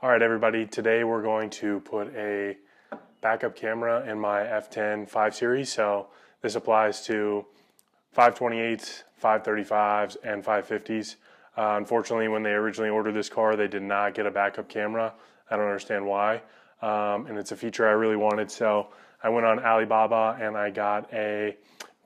All right, everybody, today we're going to put a backup camera in my F10 5 Series. So this applies to 528s, 535s, and 550s. Unfortunately, when they originally ordered this car, they did not get a backup camera. I don't understand why. And it's a feature I really wanted. So I went on Alibaba and I got a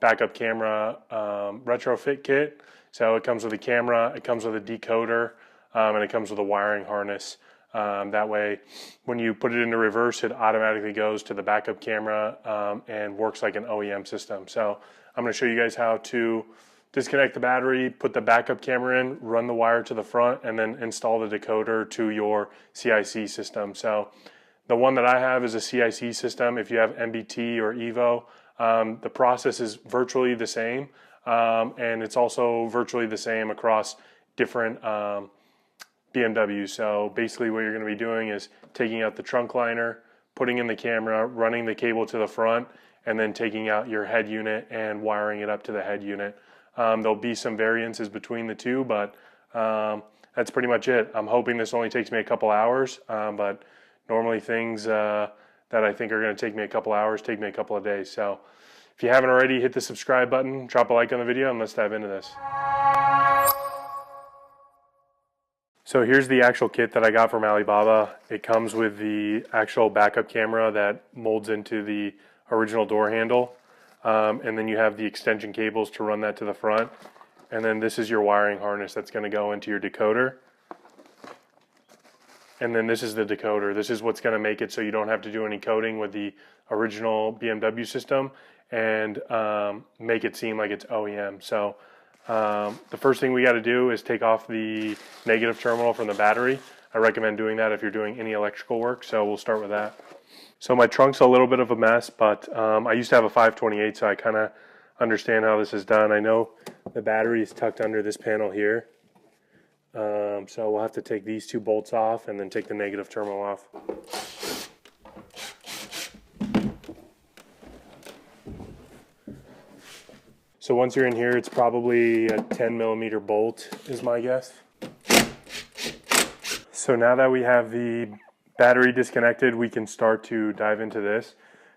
backup camera retrofit kit. So it comes with a camera, it comes with a decoder, and it comes with a wiring harness. That way, when you put it into reverse, it automatically goes to the backup camera and works like an OEM system. So I'm going to show you guys how to disconnect the battery, put the backup camera in, run the wire to the front, and then install the decoder to your CIC system. So the one that I have is a CIC system. If you have MBT or Evo, the process is virtually the same, and it's also virtually the same across different BMW. So basically what you're going to be doing is taking out the trunk liner, putting in the camera, running the cable to the front, and then taking out your head unit and wiring it up to the head unit. There'll be some variances between the two, but that's pretty much it. I'm hoping this only takes me a couple hours, but normally things that I think are going to take me a couple hours take me a couple of days. So if you haven't already, hit the subscribe button, drop a like on the video, and let's dive into this. So here's the actual kit that I got from Alibaba. It comes with the actual backup camera that molds into the original door handle. And then you have the extension cables to run that to the front. And then this is your wiring harness that's going to go into your decoder. And then this is the decoder. This is what's going to make it so you don't have to do any coding with the original BMW system and make it seem like it's OEM. So the first thing we got to do is take off the negative terminal from the battery. I recommend doing that if you're doing any electrical work, so we'll start with that. So my trunk's a little bit of a mess, but I used to have a 528, so I kind of understand how this is done. I know the battery is tucked under this panel here, so we'll have to take these two bolts off and then take the negative terminal off. So once you're in here, it's probably a 10mm bolt is my guess. So now that we have the battery disconnected, we can start to dive into this.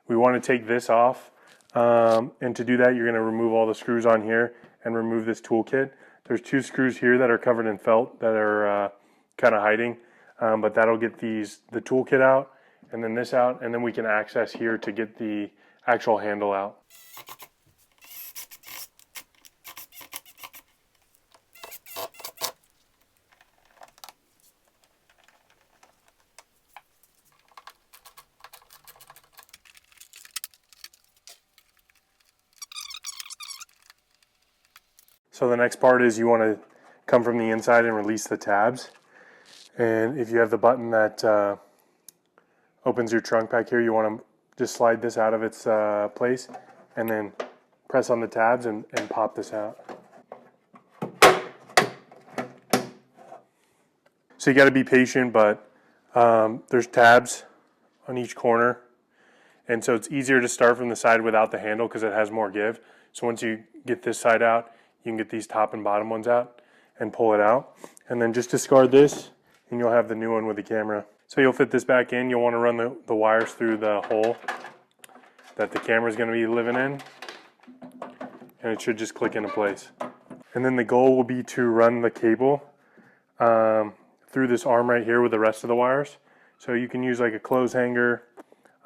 We want to take this off, and to do that, you're going to remove all the screws on here and remove this toolkit. There's two screws here that are covered in felt that are kind of hiding, but that'll get the toolkit out, and then this out, and then we can access here to get the actual handle out. So the next part is you want to come from the inside and release the tabs. And if you have the button that opens your trunk back here, you want to just slide this out of its place and then press on the tabs and pop this out. So you got to be patient, but there's tabs on each corner. And so it's easier to start from the side without the handle because it has more give. So once you get this side out, you can get these top and bottom ones out and pull it out. And then just discard this and you'll have the new one with the camera. So you'll fit this back in. You'll want to run the wires through the hole that the camera is going to be living in. And it should just click into place. And then the goal will be to run the cable through this arm right here with the rest of the wires. So you can use like a clothes hanger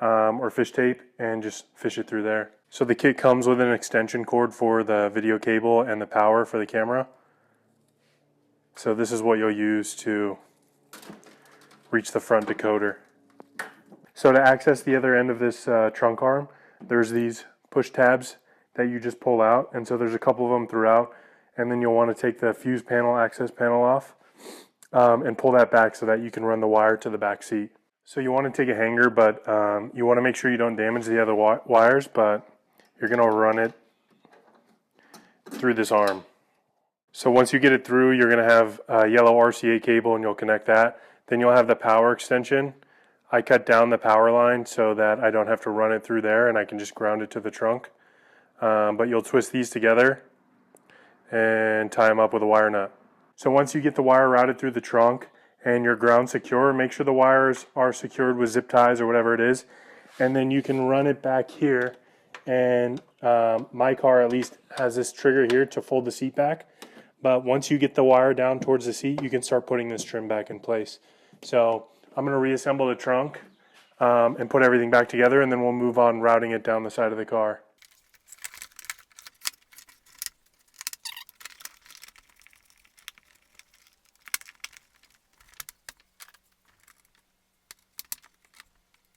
or fish tape and just fish it through there. So the kit comes with an extension cord for the video cable and the power for the camera. So this is what you'll use to reach the front decoder. So to access the other end of this trunk arm, there's these push tabs that you just pull out. And so there's a couple of them throughout. And then you'll want to take the fuse panel, access panel off and pull that back so that you can run the wire to the back seat. So you want to take a hanger, but you want to make sure you don't damage the other wires, but you're going to run it through this arm. So once you get it through, you're going to have a yellow RCA cable and you'll connect that. Then you'll have the power extension. I cut down the power line so that I don't have to run it through there and I can just ground it to the trunk. But you'll twist these together and tie them up with a wire nut. So once you get the wire routed through the trunk and you're ground secure, make sure the wires are secured with zip ties or whatever it is, and then you can run it back here. And my car at least has this trigger here to fold the seat back. But once you get the wire down towards the seat, you can start putting this trim back in place. So I'm going to reassemble the trunk and put everything back together, and then we'll move on routing it down the side of the car.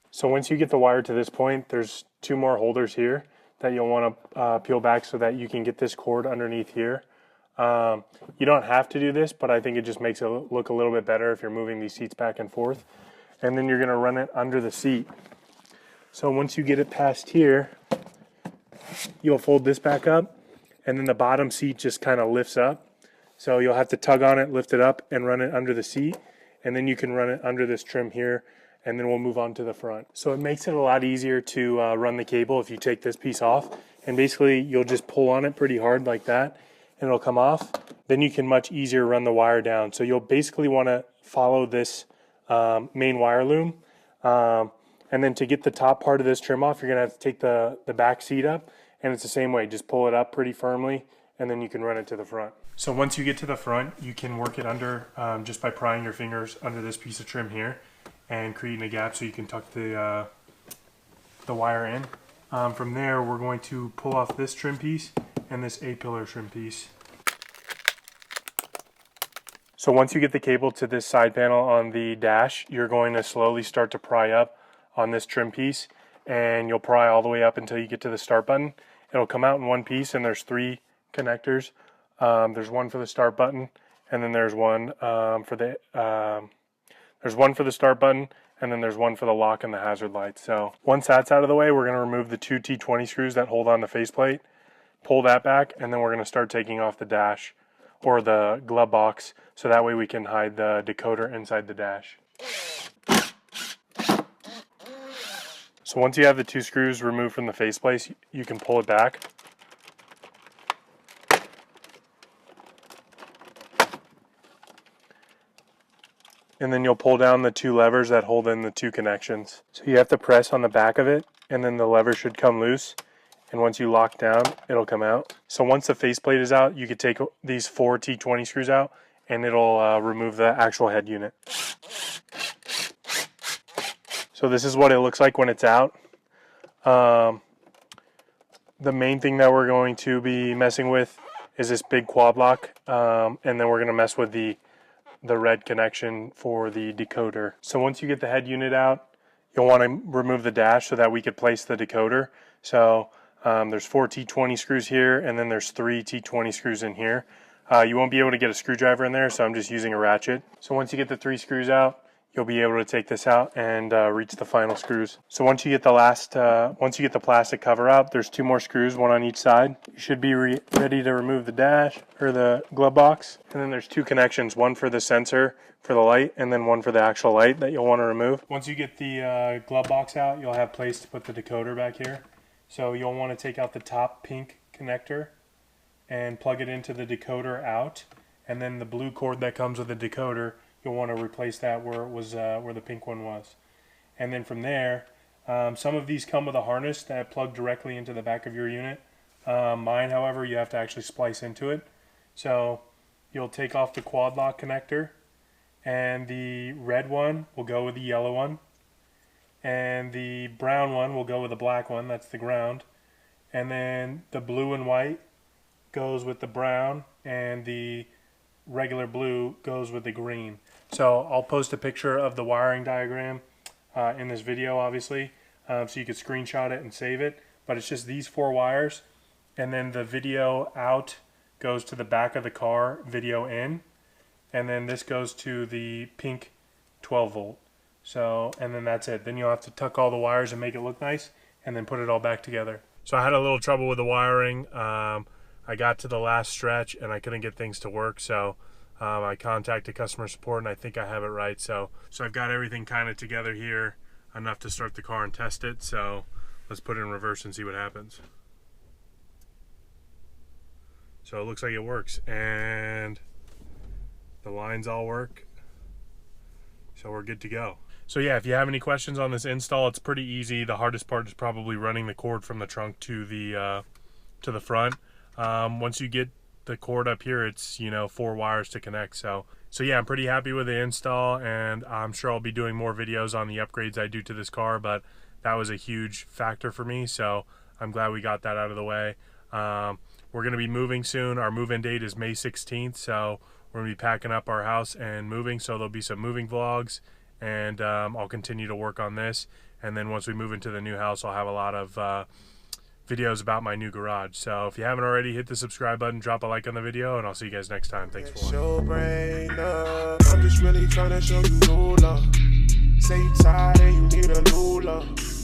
So once you get the wire to this point, there's 2 more holders here that you'll want to peel back so that you can get this cord underneath here. You don't have to do this, but I think it just makes it look a little bit better if you're moving these seats back and forth. And then you're going to run it under the seat. So once you get it past here, you'll fold this back up, and then the bottom seat just kind of lifts up. So you'll have to tug on it, lift it up, and run it under the seat. And then you can run it under this trim here, and then we'll move on to the front. So it makes it a lot easier to run the cable if you take this piece off. And basically, you'll just pull on it pretty hard like that, and it'll come off. Then you can much easier run the wire down. So you'll basically want to follow this main wire loom. And then to get the top part of this trim off, you're going to have to take the back seat up. And it's the same way. Just pull it up pretty firmly, and then you can run it to the front. So once you get to the front, you can work it under just by prying your fingers under this piece of trim here and creating a gap so you can tuck the wire in. From there, we're going to pull off this trim piece and this A-pillar trim piece. So once you get the cable to this side panel on the dash, you're going to slowly start to pry up on this trim piece, and you'll pry all the way up until you get to the start button. It'll come out in one piece, and there's 3 connectors. There's one for the start button, and then there's one for the start button, and then there's one for the lock and the hazard light. So once that's out of the way, we're going to remove the 2 T20 screws that hold on the faceplate, pull that back, and then we're going to start taking off the dash or the glove box, so that way we can hide the decoder inside the dash. So once you have the 2 screws removed from the faceplate, you can pull it back. And then you'll pull down the 2 levers that hold in the 2 connections. So you have to press on the back of it, and then the lever should come loose. And once you lock down, it'll come out. So once the faceplate is out, you could take these 4 T20 screws out, and it'll remove the actual head unit. So this is what it looks like when it's out. The main thing that we're going to be messing with is this big quad lock, and then we're going to mess with the red connection for the decoder. So once you get the head unit out, you'll want to remove the dash so that we could place the decoder. So there's 4 T20 screws here, and then there's 3 T20 screws in here. You won't be able to get a screwdriver in there, so I'm just using a ratchet. So once you get the 3 screws out, you'll be able to take this out and reach the final screws. So once you get the plastic cover out, there's 2 more screws, 1 on each side. You should be ready to remove the dash or the glove box. And then there's 2 connections, one for the sensor for the light, and then one for the actual light that you'll want to remove. Once you get the glove box out, you'll have place to put the decoder back here. So you'll want to take out the top pink connector and plug it into the decoder out, and then the blue cord that comes with the decoder, you'll want to replace that where it was where the pink one was. And then from there, some of these come with a harness that plug directly into the back of your unit. Mine, however, you have to actually splice into it. So you'll take off the quad lock connector, and the red one will go with the yellow one, and the brown one will go with the black one, that's the ground, and then the blue and white goes with the brown, and the regular blue goes with the green. So I'll post a picture of the wiring diagram in this video, obviously, so you could screenshot it and save it. But it's just these 4 wires, and then the video out goes to the back of the car, video in, and then this goes to the pink 12 volt. So, and then that's it. Then you'll have to tuck all the wires and make it look nice, and then put it all back together. So I had a little trouble with the wiring. I got to the last stretch and I couldn't get things to work, so I contacted customer support, and I think I have it right. So I've got everything kind of together here, enough to start the car and test it. So let's put it in reverse and see what happens. So it looks like it works, and the lines all work. So we're good to go. So yeah, if you have any questions on this install, it's pretty easy. The hardest part is probably running the cord from the trunk to the front. Once you get the cord up here, it's, you know, 4 wires to connect. So yeah, I'm pretty happy with the install, and I'm sure I'll be doing more videos on the upgrades I do to this car, but that was a huge factor for me, so I'm glad we got that out of the way. We're going to be moving soon. Our move-in date is May 16th, so we're going to be packing up our house and moving, so there'll be some moving vlogs, and I'll continue to work on this. And then once we move into the new house, I'll have a lot of videos about my new garage. So if you haven't already, hit the subscribe button, drop a like on the video, and I'll see you guys next time. Thanks for watching. I'm just really trying to show you no love. Say you tired and you need a new love.